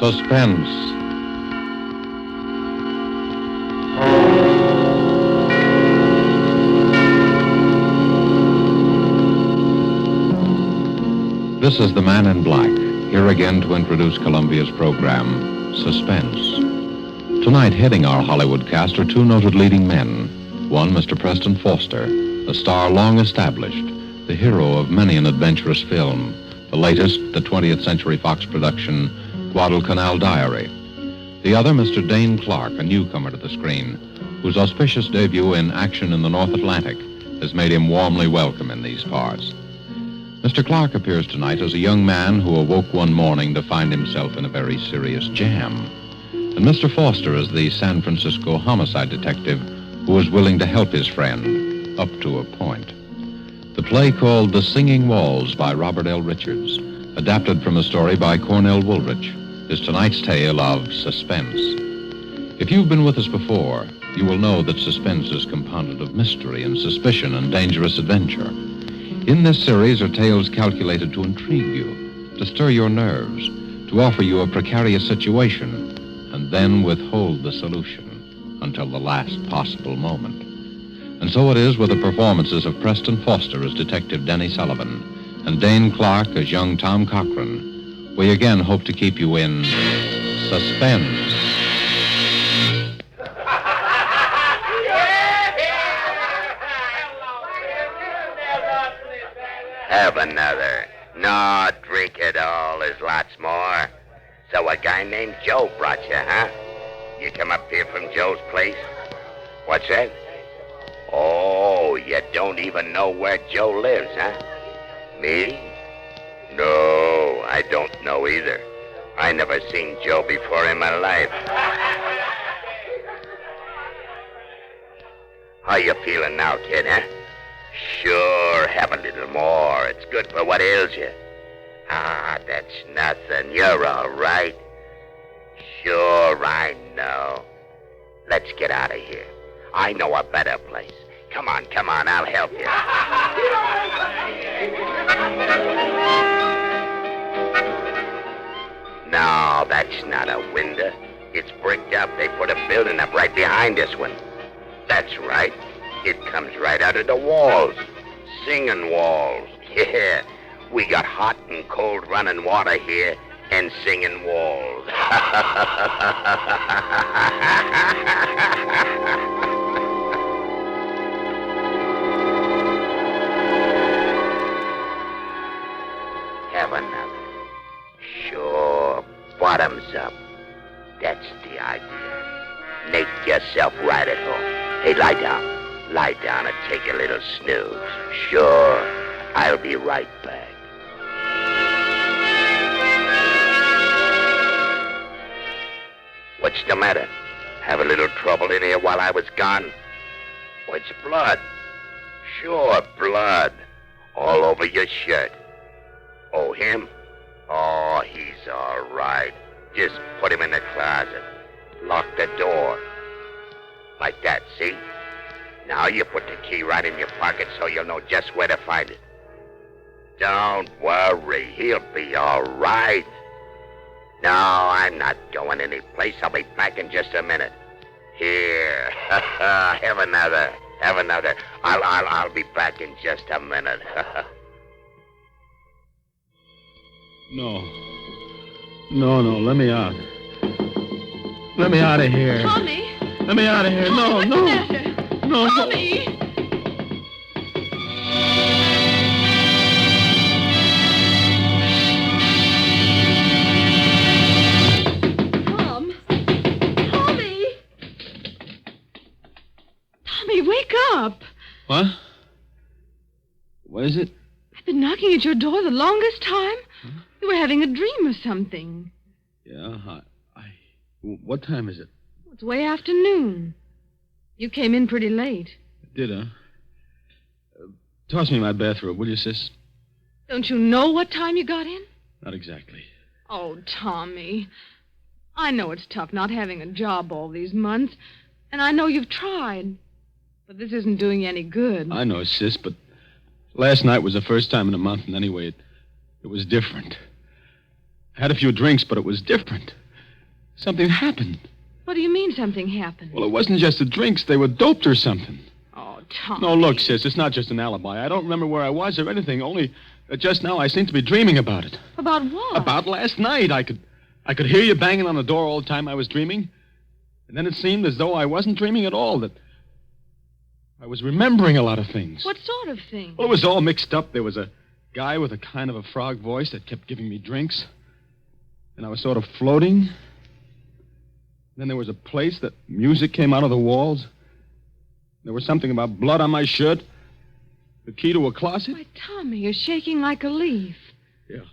Suspense. This is the Man in Black, here again to introduce Columbia's program, Suspense. Tonight, heading our Hollywood cast are two noted leading men. One, Mr. Preston Foster, a star long established, the hero of many an adventurous film, the latest, the 20th Century Fox production, Guadalcanal Diary. The other, Mr. Dane Clark, a newcomer to the screen, whose auspicious debut in Action in the North Atlantic has made him warmly welcome in these parts. Mr. Clark appears tonight as a young man who awoke one morning to find himself in a very serious jam. And Mr. Foster is the San Francisco homicide detective who is willing to help his friend, up to a point. The play called The Singing Walls by Robert L. Richards, adapted from a story by Cornell Woolrich, is tonight's tale of suspense. If you've been with us before, you will know that suspense is compounded of mystery and suspicion and dangerous adventure. In this series are tales calculated to intrigue you, to stir your nerves, to offer you a precarious situation, and then withhold the solution until the last possible moment. And so it is with the performances of Preston Foster as Detective Denny Sullivan and Dane Clark as young Tom Cochran. We again hope to keep you in suspense. Have another. No, drink it all. There's lots more. So a guy named Joe brought you, huh? You come up here from Joe's place? What's that? Oh, you don't even know where Joe lives, huh? Me? No, I don't know either. I never seen Joe before in my life. How you feeling now, kid, huh? Sure, have a little more. It's good for what ails you. Ah, that's nothing. You're all right. Sure, I know. Let's get out of here. I know a better place. Come on, I'll help you. No, that's not a window. It's bricked up. They put a building up right behind this one. That's right. It comes right out of the walls. Singing walls. Yeah. We got hot and cold running water here and singing walls. Have another. Sure. Bottoms up. That's the idea. Make yourself right at home. Hey, lie down. Lie down and take a little snooze. Sure. I'll be right back. What's the matter? Have a little trouble in here while I was gone? Oh, it's blood. Sure, blood. All over your shirt. Oh, him? Oh, he's all right. Just put him in the closet. Lock the door. Like that, see? Now you put the key right in your pocket so you'll know just where to find it. Don't worry. He'll be all right. No, I'm not going anyplace. I'll be back in just a minute. Here. Have another. I'll be back in just a minute. No, let me out. Let me out of here. Tommy! Let me out of here. Tommy, No. what's the matter? No. Tommy! Tommy, wake up! What? What is it? I've been knocking at your door the longest time. Huh? You were having a dream or something. Yeah, what time is it? It's way after noon. You came in pretty late. Did I? Toss me my bathrobe, will you, sis? Don't you know what time you got in? Not exactly. Oh, Tommy. I know it's tough not having a job all these months, and I know you've tried. But this isn't doing you any good. I know, sis, but last night was the first time in a month, and anyway, it was different. I had a few drinks, but it was different. Something happened. What do you mean something happened? Well, it wasn't just the drinks. They were doped or something. Oh, Tom. No, look, sis, it's not just an alibi. I don't remember where I was or anything, only that just now I seem to be dreaming about it. About what? About last night. I could hear you banging on the door all the time I was dreaming. And then it seemed as though I wasn't dreaming at all, that I was remembering a lot of things. What sort of thing? Well, it was all mixed up. There was a guy with a kind of a frog voice that kept giving me drinks. And I was sort of floating. Then there was a place that music came out of the walls. There was something about blood on my shirt. The key to a closet. Why, Tommy, you're shaking like a leaf. Yeah. It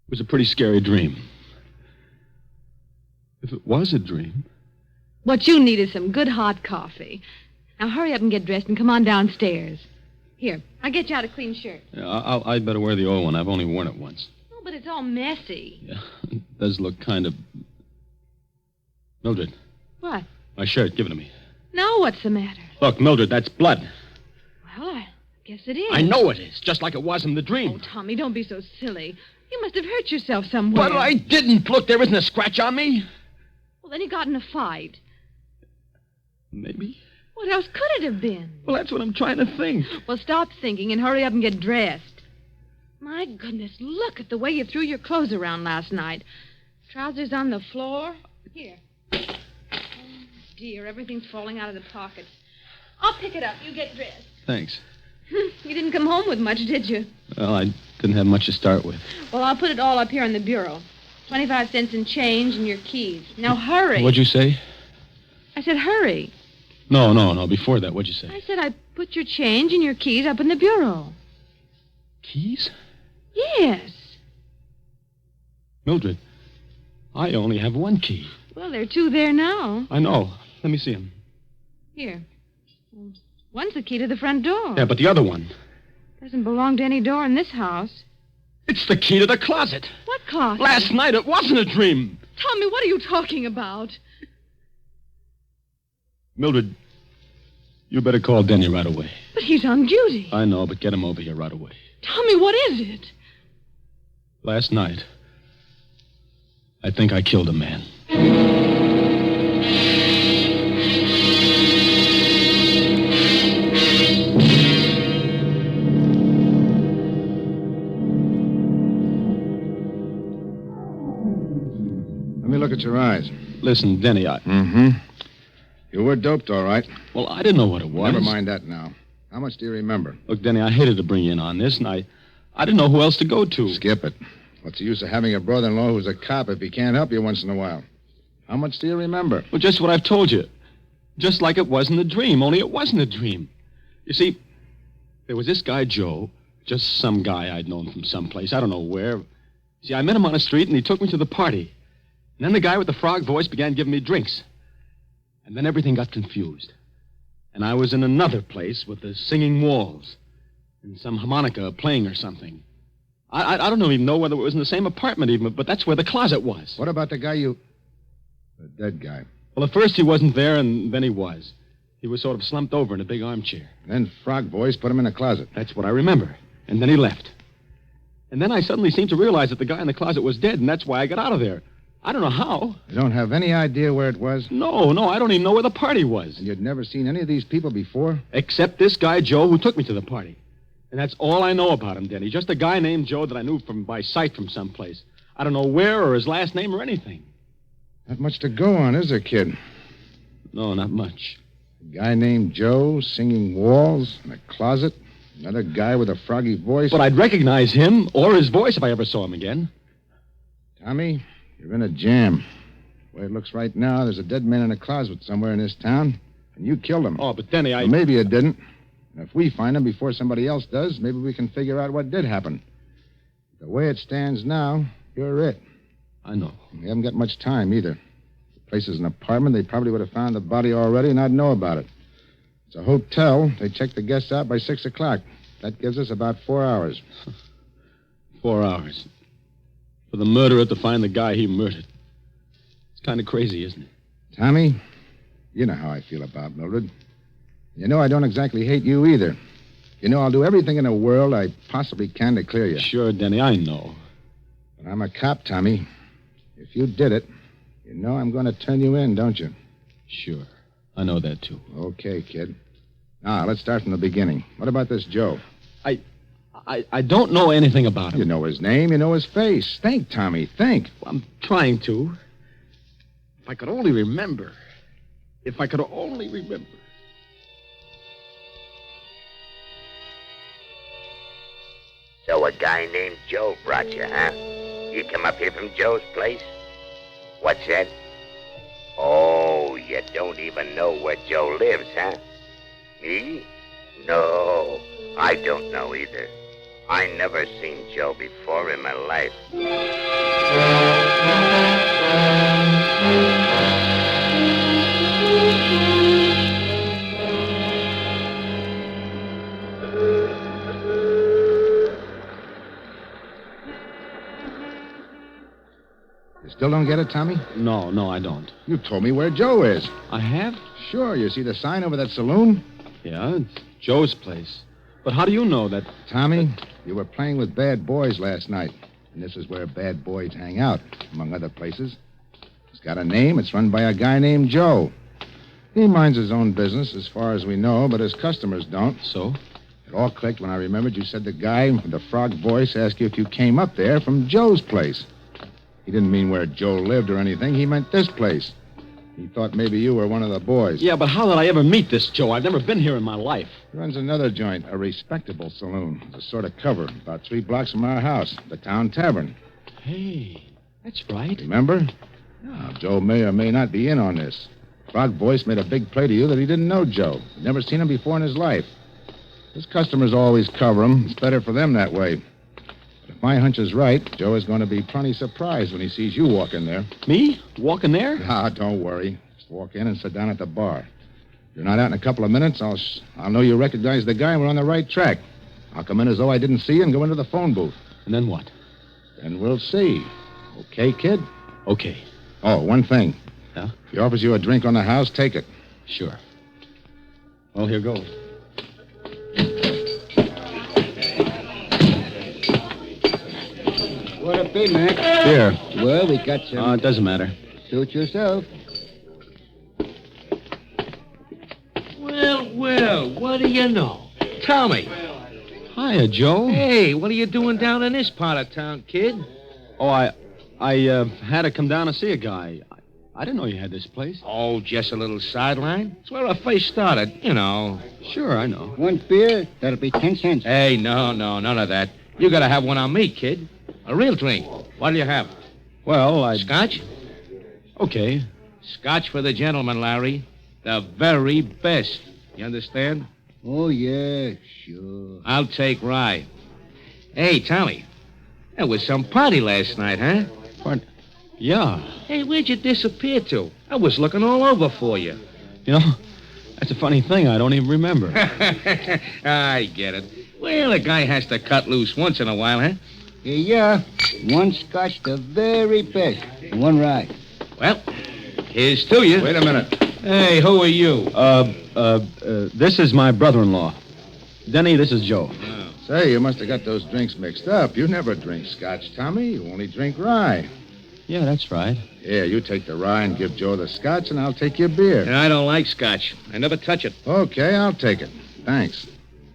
was a pretty scary dream. If it was a dream. What you need is some good hot coffee. Now hurry up and get dressed and come on downstairs. Here, I'll get you out a clean shirt. Yeah, I'd better wear the old one. I've only worn it once. Oh, but it's all messy. Yeah, it does look kind of... Mildred. What? My shirt, give it to me. Now what's the matter? Look, Mildred, that's blood. Well, I guess it is. I know it is, just like it was in the dream. Oh, Tommy, don't be so silly. You must have hurt yourself somewhere. But I didn't. Look, there isn't a scratch on me. Well, then you got in a fight. Maybe. What else could it have been? Well, that's what I'm trying to think. Well, stop thinking and hurry up and get dressed. My goodness, look at the way you threw your clothes around last night. Trousers on the floor. Here. Oh, dear, everything's falling out of the pockets. I'll pick it up. You get dressed. Thanks. You didn't come home with much, did you? Well, I didn't have much to start with. Well, I'll put it all up here on the bureau. 25 cents in change and your keys. Now, hurry. What'd you say? I said hurry. No. Before that, what'd you say? I said I put your change and your keys up in the bureau. Keys? Yes. Mildred, I only have one key. Well, there are two there now. I know. Let me see them. Here. One's the key to the front door. Yeah, but the other one. Doesn't belong to any door in this house. It's the key to the closet. What closet? Last night it wasn't a dream. Tommy, what are you talking about? Mildred, you better call Denny right away. But he's on duty. I know, but get him over here right away. Tommy, what is it? Last night, I think I killed a man. Let me look at your eyes. Listen, Denny, Mm-hmm. You were doped, all right. Well, I didn't know what it was. Never mind that now. How much do you remember? Look, Denny, I hated to bring you in on this, and I didn't know who else to go to. Skip it. What's the use of having a brother-in-law who's a cop if he can't help you once in a while? How much do you remember? Well, just what I've told you. Just like it was in the dream, only it wasn't a dream. You see, there was this guy, Joe, just some guy I'd known from someplace, I don't know where. See, I met him on the street, and he took me to the party. And then the guy with the frog voice began giving me drinks. And then everything got confused. And I was in another place with the singing walls and some harmonica playing or something. I don't even know whether it was in the same apartment even, but that's where the closet was. What about the guy you... The dead guy. Well, at first he wasn't there, and then he was. He was sort of slumped over in a big armchair. Then Frog Boys put him in a closet. That's what I remember. And then he left. And then I suddenly seemed to realize that the guy in the closet was dead, and that's why I got out of there. I don't know how. You don't have any idea where it was? No, I don't even know where the party was. And you'd never seen any of these people before? Except this guy, Joe, who took me to the party. And that's all I know about him, Denny. Just a guy named Joe that I knew by sight from someplace. I don't know where or his last name or anything. Not much to go on, is there, kid? No, not much. A guy named Joe, singing walls, in a closet. Another guy with a froggy voice. But I'd recognize him or his voice if I ever saw him again. Tommy, you're in a jam. The way it looks right now, there's a dead man in a closet somewhere in this town, and you killed him. Oh, but Denny, Well, maybe you didn't. And if we find him before somebody else does, maybe we can figure out what did happen. The way it stands now, you're it. I know. We haven't got much time, either. If the place is an apartment, they probably would have found the body already, and I'd know about it. It's a hotel. They check the guests out by 6 o'clock. That gives us about 4 hours. 4 hours. For the murderer to find the guy he murdered. It's kind of crazy, isn't it? Tommy, you know how I feel about Mildred. You know I don't exactly hate you either. You know I'll do everything in the world I possibly can to clear you. Sure, Denny, I know. But I'm a cop, Tommy. If you did it, you know I'm going to turn you in, don't you? Sure. I know that, too. Okay, kid. Now, let's start from the beginning. What about this Joe? I don't know anything about him. You know his name, you know his face. Think, Tommy, think. I'm trying to. If I could only remember. If I could only remember. So a guy named Joe brought you, huh? You come up here from Joe's place? What's that? Oh, you don't even know where Joe lives, huh? Me? No, I don't know either. I never seen Joe before in my life. You still don't get it, Tommy? No, I don't. You told me where Joe is. I have? Sure, you see the sign over that saloon? Yeah, it's Joe's place. But how do you know that? Tommy, you were playing with bad boys last night. And this is where bad boys hang out, among other places. It's got a name. It's run by a guy named Joe. He minds his own business, as far as we know, but his customers don't. So? It all clicked when I remembered you said the guy with the frog voice asked you if you came up there from Joe's place. He didn't mean where Joe lived or anything. He meant this place. He thought maybe you were one of the boys. Yeah, but how did I ever meet this Joe? I've never been here in my life. He runs another joint, a respectable saloon. It's a sort of cover, about 3 blocks from our house, the Town Tavern. Hey, that's right. Remember? Now, Joe may or may not be in on this. Frog Voice made a big play to you that he didn't know Joe. He'd never seen him before in his life. His customers always cover him. It's better for them that way. But if my hunch is right, Joe is going to be plenty surprised when he sees you walk in there. Me? Walking there? Ah, don't worry. Just walk in and sit down at the bar. If you're not out in a couple of minutes, I'll know you recognize the guy and we're on the right track. I'll come in as though I didn't see you and go into the phone booth. And then what? Then we'll see. Okay, kid? Okay. Oh, one thing. Yeah? If he offers you a drink on the house, take it. Sure. Well, here goes. What a be, Mac? Here. Well, we got some. It doesn't matter. Suit yourself. Well, what do you know? Tell me. Hiya, Joe. Hey, what are you doing down in this part of town, kid? Oh, I had to come down to see a guy. I didn't know you had this place. Oh, just a little sideline. It's where I first started, you know. Sure, I know. One beer, that'll be 10 cents. Hey, no, none of that. You gotta have one on me, kid. A real drink. What'll you have? Well, Scotch? Okay. Scotch for the gentleman, Larry. The very best. You understand? Oh, yeah, sure. I'll take rye. Hey, Tommy. There was some party last night, huh? What? Yeah. Hey, where'd you disappear to? I was looking all over for you. You know, that's a funny thing. I don't even remember. I get it. Well, a guy has to cut loose once in a while, huh? Yeah. One scotch, the very best. And one rye. Well, here's to you. Wait a minute. Hey, who are you? This is my brother-in-law. Denny, this is Joe. Say, you must have got those drinks mixed up. You never drink scotch, Tommy. You only drink rye. Yeah, that's right. Here, you take the rye and give Joe the scotch, and I'll take your beer. I don't like scotch. I never touch it. Okay, I'll take it. Thanks.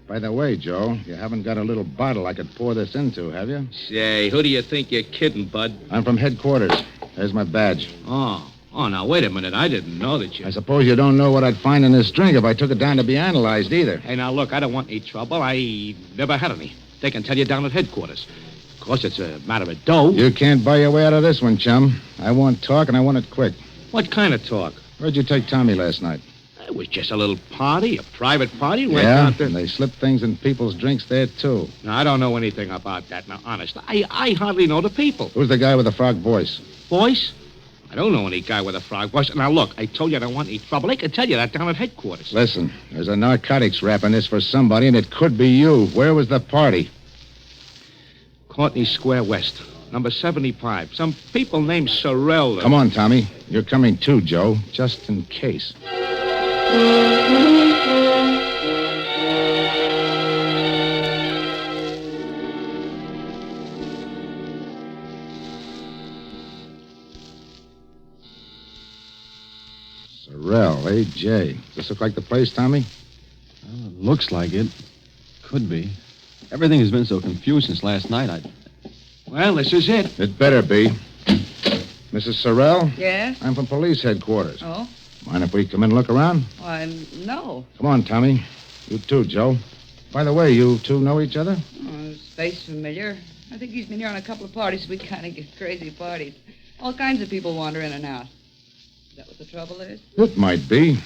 By the way, Joe, you haven't got a little bottle I could pour this into, have you? Say, who do you think you're kidding, bud? I'm from headquarters. There's my badge. Oh, now, wait a minute. I didn't know that you... I suppose you don't know what I'd find in this drink if I took it down to be analyzed either. Hey, now, look, I don't want any trouble. I never had any. They can tell you down at headquarters. Of course, it's a matter of dough. You can't buy your way out of this one, chum. I want talk, and I want it quick. What kind of talk? Where'd you take Tommy last night? It was just a little party, a private party. Went Yeah, out there. and they slip things in people's drinks there, too. Now, I don't know anything about that. Now, honest, I hardly know the people. Who's the guy with the frog voice? Voice? I don't know any guy with a frog voice. Now, look, I told you I don't want any trouble. They can tell you that down at headquarters. Listen, there's a narcotics rap in this for somebody, and it could be you. Where was the party? Courtney Square West, number 75. Some people named Sorrell. Come on, Tommy. You're coming too, Joe, just in case. Sorrell, A.J. Does this look like the place, Tommy? Well, it looks like it. Could be. Everything has been so confused since last night, Well, this is it. It better be. Mrs. Sorrell? Yes? I'm from police headquarters. Oh? Mind if we come in and look around? Why, no. Come on, Tommy. You too, Joe. By the way, you two know each other? Oh, his face familiar. I think he's been here on a couple of parties. We kind of get crazy parties. All kinds of people wander in and out. Is that what the trouble is? It might be.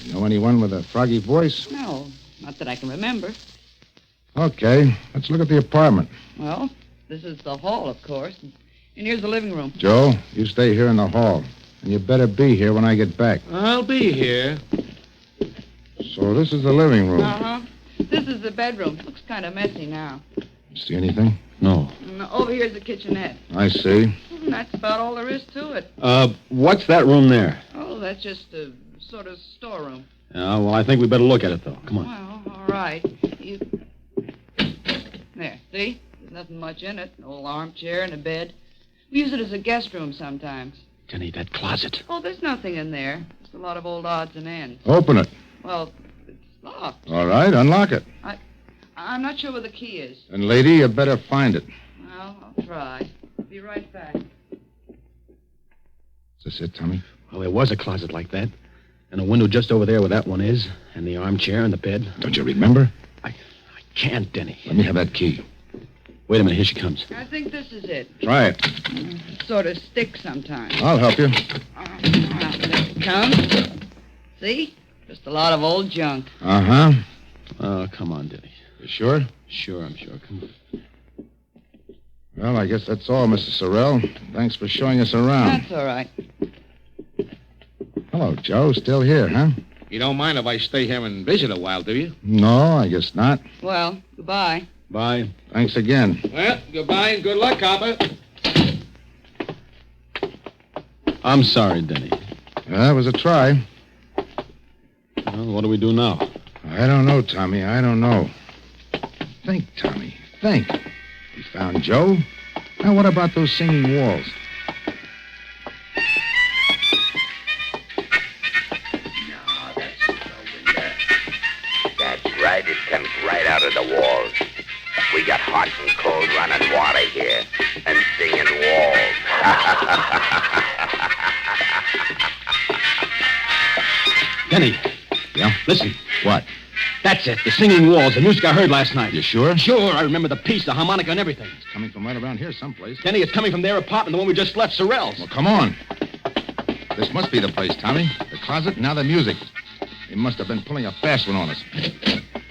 You know anyone with a froggy voice? No, not that I can remember. Okay, let's look at the apartment. Well, this is the hall, of course. And here's the living room. Joe, you stay here in the hall. And you better be here when I get back. I'll be here. So this is the living room. Uh-huh. This is the bedroom. Looks kind of messy now. See anything? No. And over here's the kitchenette. I see. And that's about all there is to it. What's that room there? Oh, that's just a sort of storeroom. Well, I think we better look at it, though. Come on. Well, all right. There, see? There's nothing much in it. An old armchair and a bed. We use it as a guest room sometimes. Denny, that closet. Oh, there's nothing in there. Just a lot of old odds and ends. Open it. Well, it's locked. All right, unlock it. I'm not sure where the key is. And, lady, you better find it. Well, I'll try. Be right back. Is this it, Tommy? Well, there was a closet like that. And a window just over there where that one is. And the armchair and the bed. Don't you remember? I can't, Denny. Let me have that key. Wait a minute. Here she comes. I think this is it. Try it. It sort of sticks sometimes. I'll help you. There it comes. See? Just a lot of old junk. Uh-huh. Oh, come on, Denny. You sure? Sure, I'm sure. Come on. Well, I guess that's all, Mr. Sorrell. Thanks for showing us around. That's all right. Hello, Joe. Still here, huh? You don't mind if I stay here and visit a while, do you? No, I guess not. Well, goodbye. Bye. Thanks again. Well, goodbye and good luck, copper. I'm sorry, Denny. That was a try. Well, what do we do now? I don't know, Tommy. I don't know. Think, Tommy. Think. We found Joe. Now, what about those singing walls? No, that's no window. That's right. It comes right out of the walls. We got hot and cold running water here and singing walls. Denny. Yeah? Listen. What? That's it. The singing walls. The music I heard last night. You sure? Sure. I remember the piece, the harmonica and everything. It's coming from right around here someplace. Denny, it's coming from their apartment, the one we just left, Sorrell's. Well, come on. This must be the place, Tommy. The closet, now the music. They must have been pulling a fast one on us.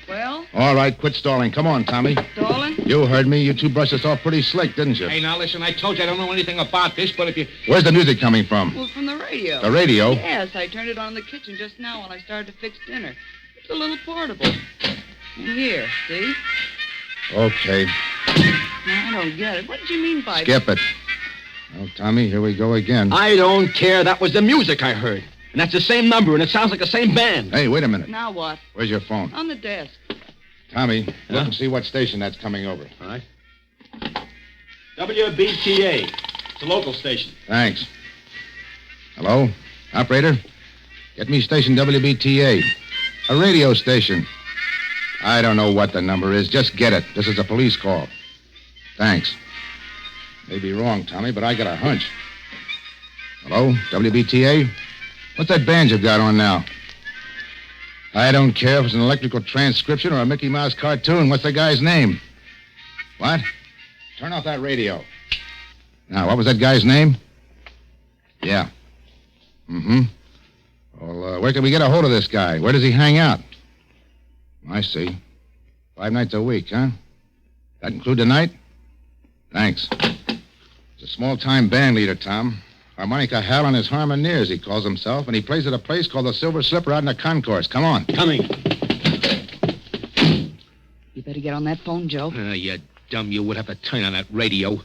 Well, All right, quit stalling. Come on, Tommy. darling? You heard me. You two brushed us off pretty slick, didn't you? Hey, now listen, I told you I don't know anything about this, but if you... Where's the music coming from? Well, from the radio. The radio? Yes, I turned it on in the kitchen just now when I started to fix dinner. It's a little portable. And here, see? Okay. Now, I don't get it. What did you mean by... Skip it. Well, Tommy, here we go again. I don't care. That was the music I heard. And that's the same number, and it sounds like the same band. Hey, wait a minute. Now what? Where's your phone? On the desk. Tommy, look and see what station that's coming over. All right. WBTA. It's a local station. Thanks. Hello? Operator? Get me station WBTA. A radio station. I don't know what the number is. Just get it. This is a police call. Thanks. May be wrong, Tommy, but I got a hunch. Hello? WBTA? What's that band you've got on now? I don't care if it's an electrical transcription or a Mickey Mouse cartoon. What's the guy's name? What? Turn off that radio. Now, what was that guy's name? Yeah. Mm-hmm. Well, where can we get a hold of this guy? Where does he hang out? I see. 5 nights a week, huh? That include tonight? Thanks. It's a small-time band leader, Tom. Harmonica Hal and his Harmoneers, he calls himself, and he plays at a place called the Silver Slipper out in the concourse. Come on. Coming. You better get on that phone, Joe. You dumb, you would have to turn on that radio.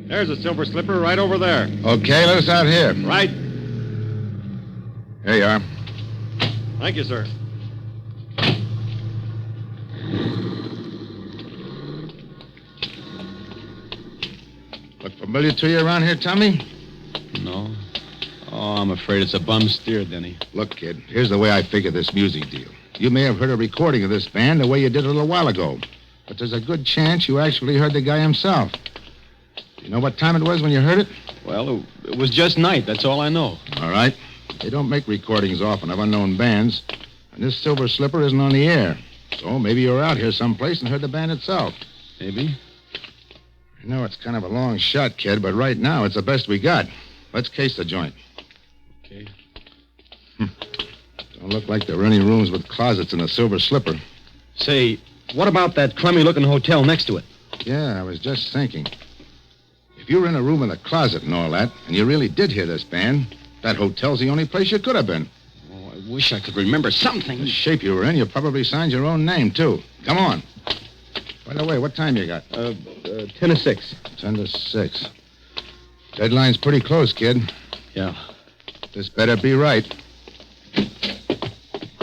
There's a Silver Slipper right over there. Okay, let us out here. Right. Here you are. Thank you, sir. Look familiar to you around here, Tommy? No. Oh, I'm afraid it's a bum steer, Denny. Look, kid, here's the way I figure this music deal. You may have heard a recording of this band the way you did a little while ago, but there's a good chance you actually heard the guy himself. Do you know what time it was when you heard it? Well, it was just night. That's all I know. All right. They don't make recordings often of unknown bands, and this Silver Slipper isn't on the air. So maybe you were out here someplace and heard the band itself. Maybe. I know it's kind of a long shot, kid, but right now it's the best we got. Let's case the joint. Okay. Don't look like there were any rooms with closets in the Silver Slipper. Say, what about that crummy-looking hotel next to it? Yeah, I was just thinking. If you were in a room with a closet and all that, and you really did hear this band, that hotel's the only place you could have been. Oh, I wish I could remember something. The shape you were in, you probably signed your own name, too. Come on. By the way, what time you got? 10 to 6. 10 to 6. Deadline's pretty close, kid. Yeah. This better be right.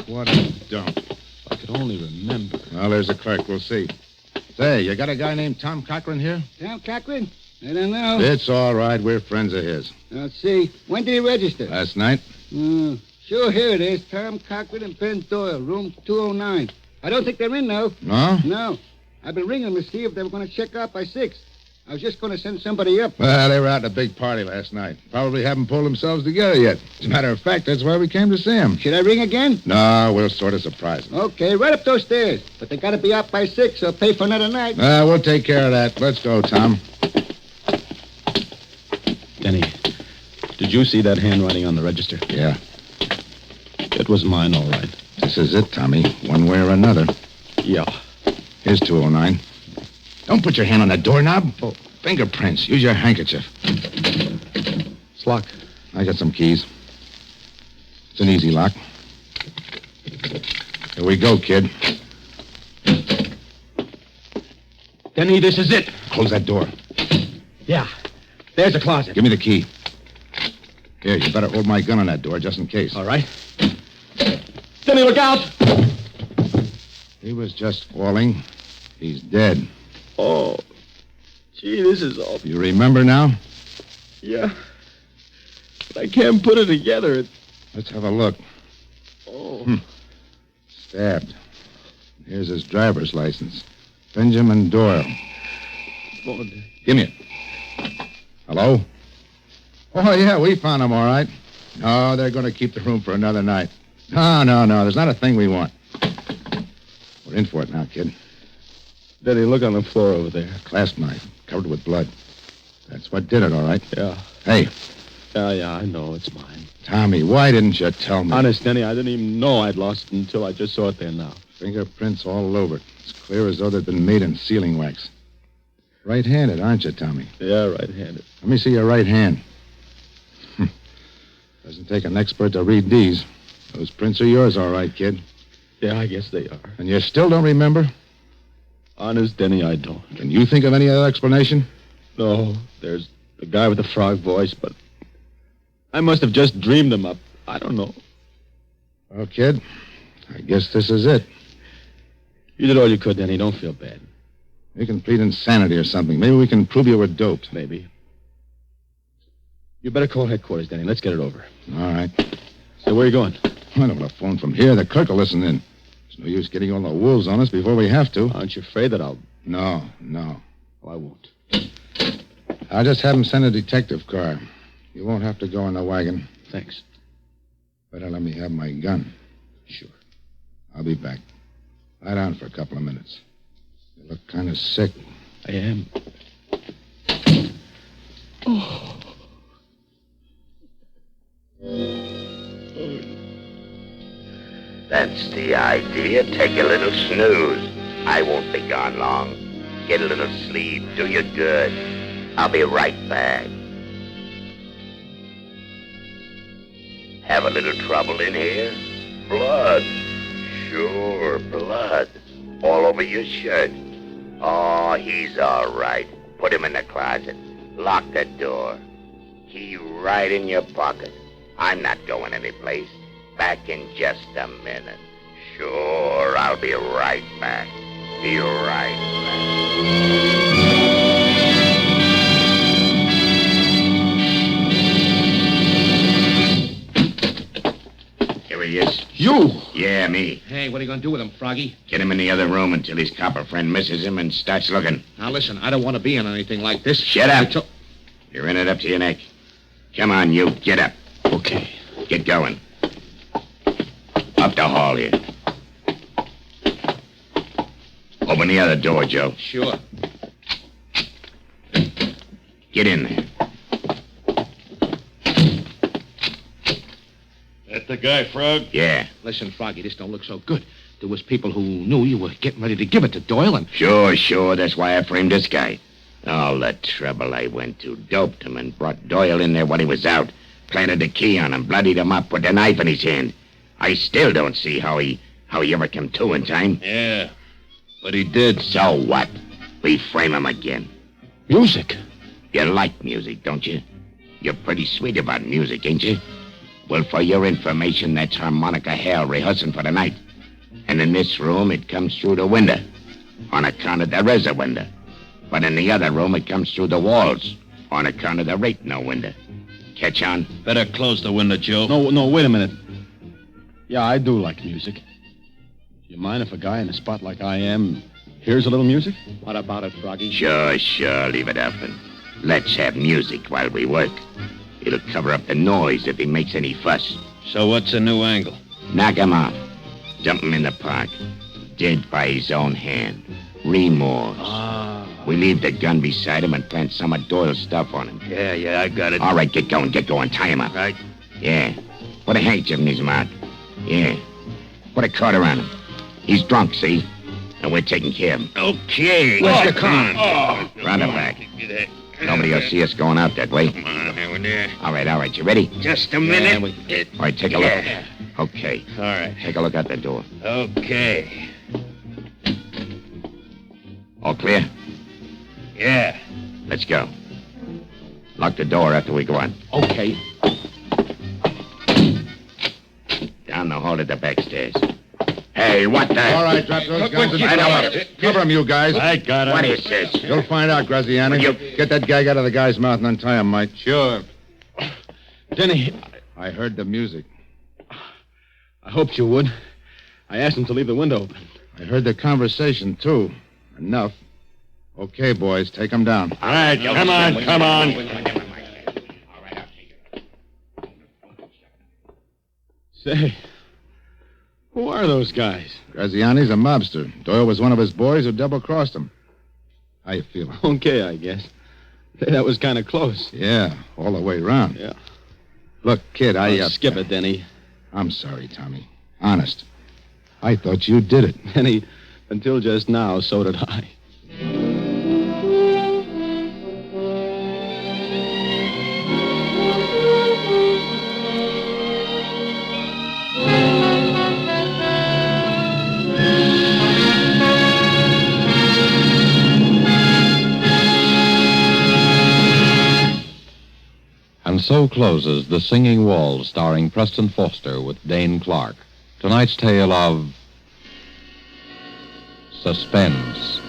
What a dump. If I could only remember. Well, there's the clerk. We'll see. Say, you got a guy named Tom Cochran here? Tom Cochran? I don't know. It's all right. We're friends of his. Let's see. When did he register? Last night? Sure, here it is. Tom Cochran and Ben Doyle, room 209. I don't think they're in, though. No? No. I've been ringing them to see if they were going to check out by 6. I was just going to send somebody up. Well, they were out at a big party last night. Probably haven't pulled themselves together yet. As a matter of fact, that's why we came to see him. Should I ring again? No, we'll sort of surprise them. Okay, right up those stairs. But they got to be out by 6 or pay for another night. We'll take care of that. Let's go, Tom. Denny, did you see that handwriting on the register? Yeah. It was mine, all right. This is it, Tommy. One way or another. Yeah. Here's 209. Don't put your hand on that doorknob. Oh, fingerprints. Use your handkerchief. It's locked. I got some keys. It's an easy lock. Here we go, kid. Denny, this is it. Close that door. Yeah. There's the closet. Give me the key. Here, you better hold my gun on that door just in case. All right. Denny, look out! He was just falling. He's dead. Oh, gee, this is awful. You remember now? Yeah. But I can't put it together. Let's have a look. Oh. Stabbed. Here's his driver's license. Benjamin Doyle. Oh, Give me it. Hello? Oh, yeah, we found him, all right. No, they're going to keep the room for another night. No. There's not a thing we want. We're in for it now, kid. Denny, look on the floor over there. Clasp knife, covered with blood. That's what did it, all right? Yeah. Hey. Yeah, I know. It's mine. Tommy, why didn't you tell me? Honest, Denny, I didn't even know I'd lost it until I just saw it there now. Fingerprints all over it. It's clear as though they'd been made in sealing wax. Right-handed, aren't you, Tommy? Yeah, right-handed. Let me see your right hand. Doesn't take an expert to read these. Those prints are yours, all right, kid. Yeah, I guess they are. And you still don't remember? Honest, Denny, I don't. Can you think of any other explanation? No, there's the guy with the frog voice, but I must have just dreamed them up. I don't know. Well, kid, I guess this is it. You did all you could, Denny. Don't feel bad. You can plead insanity or something. Maybe we can prove you were doped. Maybe. You better call headquarters, Denny. Let's get it over. All right. So where are you going? I don't want to phone from here. The clerk will listen in. There's no use getting all the wolves on us before we have to. Aren't you afraid that I'll... No. Oh, I won't. I'll just have him send a detective car. You won't have to go in the wagon. Thanks. Better let me have my gun. Sure. I'll be back. Lie down for a couple of minutes. You look kind of sick. I am. Oh. That's the idea. Take a little snooze. I won't be gone long. Get a little sleep. Do you good. I'll be right back. Have a little trouble in here? Blood. Sure, blood. All over your shirt. Oh, he's all right. Put him in the closet. Lock the door. Key right in your pocket. I'm not going anyplace. Back in just a minute. Sure, I'll be right back. Be right back. You! Yeah, me. Hey, what are you going to do with him, Froggy? Get him in the other room until his copper friend misses him and starts looking. Now, listen, I don't want to be in anything like this. Shut up. You're in it up to your neck. Come on, you. Get up. Okay. Get going. Up the hall here. Open the other door, Joe. Sure. Get in there. That the guy, Frog? Yeah. Listen, Froggy, this don't look so good. There was people who knew you were getting ready to give it to Doyle, and... Sure. That's why I framed this guy. All the trouble I went to. Doped him and brought Doyle in there when he was out. Planted the key on him, bloodied him up, put the knife in his hand. I still don't see how he ever came to in time. Yeah, but he did. So what? We frame him again. Music? You like music, don't you? You're pretty sweet about music, ain't you? Well, for your information, that's harmonica hell rehearsing for the night. And in this room, it comes through the window. On account of there is a window. But in the other room, it comes through the walls. On account of there ain't no window. Catch on? Better close the window, Joe. No, wait a minute. Yeah, I do like music. You mind if a guy in a spot like I am hears a little music? What about it, Froggy? Sure. Leave it up and let's have music while we work. It'll cover up the noise if he makes any fuss. So what's the new angle? Knock him off. Dump him in the park. Dead by his own hand. Remorse. We leave the gun beside him and plant some of Doyle's stuff on him. Yeah, I got it. All right, get going. Tie him up. Right. Yeah. Put a handkerchief in his mouth. Yeah. Put a cord around him. He's drunk, see? And we're taking care of him. Okay. Where's the car? Round the back. Nobody will see us going out that way. Come on, over there. All right. You ready? Just a minute. All right, take a look. Okay. All right. Take a look out the door. Okay. All clear? Yeah. Let's go. Lock the door after we go on. Okay. Down the hall to the back stairs. Hey, what the... All right, drop those guns and I know cover him, you guys. I got What it. is this? You'll find out, Graziani. Get that gag out of the guy's mouth and untie him, Mike. Sure. Denny, I heard the music. I hoped you would. I asked him to leave the window open. I heard the conversation, too. Enough. Okay, boys, take him down. All right, come on. Say, who are those guys? Graziani's a mobster. Doyle was one of his boys who double-crossed him. How you feeling? Okay, I guess. Say, that was kind of close. Yeah, all the way around. Yeah. Look, kid, Skip it, Denny. I'm sorry, Tommy. Honest. I thought you did it. Denny, until just now, so did I. And so closes The Singing Walls, starring Preston Foster with Dane Clark. Tonight's tale of Suspense.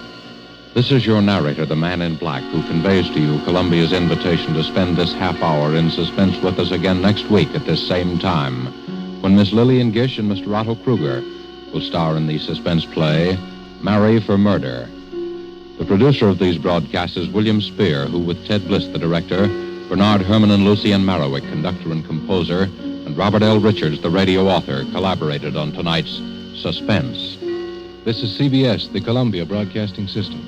This is your narrator, the man in black, who conveys to you Columbia's invitation to spend this half hour in suspense with us again next week at this same time, when Miss Lillian Gish and Mr. Otto Kruger will star in the suspense play, Marry for Murder. The producer of these broadcasts is William Spear, who, with Ted Bliss, the director, Bernard Herman and Lucien Marowik, conductor and composer, and Robert L. Richards, the radio author, collaborated on tonight's Suspense. This is CBS, the Columbia Broadcasting System.